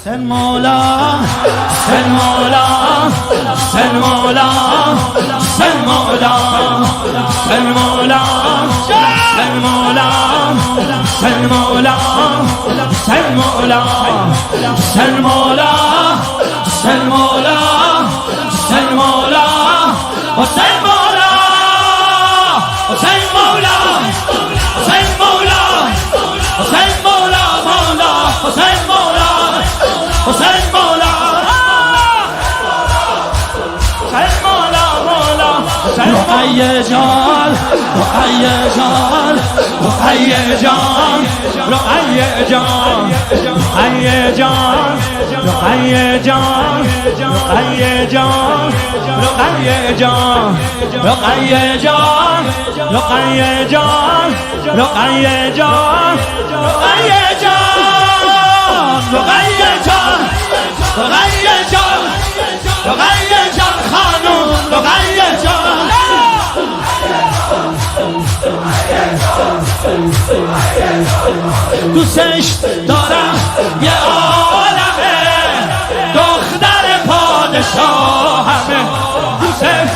حسین مولا حسین مولا حسین مولا حسین مولا حسین مولا حسین مولا حسین مولا حسین مولا حسین مولا حسین مولا حسین مولا حسین مولا حسین مولا حسین مولا حسین مولا مولا حسین مولا حسین مولا حسین مولا مولا رقیه جان رقیه جان رقیه جان رقیه جان رقیه جان رقیه جان رقیه جان رقیه جان رقیه جان رقیه جان رقیه جان رقیه جان رقیه جان رقیه جان رقیه جان خانم رقیه جان دوستش دارم یه عالمه دختر پادشاهمه دوستش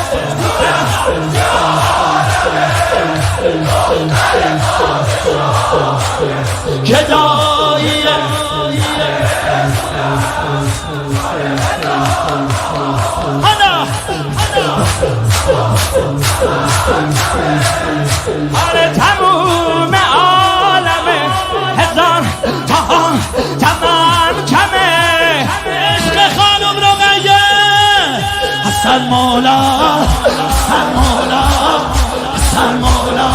گداییه آره تموم عالمه هزار تاها تمام کمه عشق خانم رقیه حسن مولا حسن مولا حسن مولا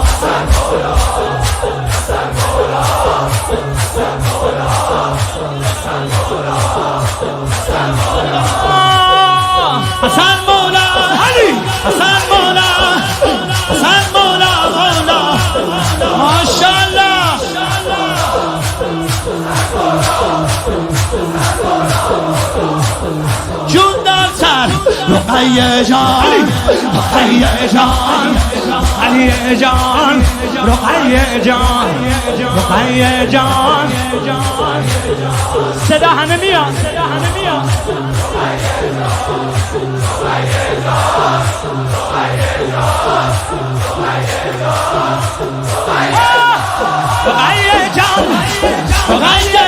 حسن مولا حسن مولا حسن مولا حسن مولا حسن مولا حسن مولا علی حسن مولا حسن مولا مولا ماشاءالله جون دار سر رقیه جان رقیه جان رقیه جان رقیه جان رقیه جان صدا همه میاد صدا همه میاد رقیه جان رقیه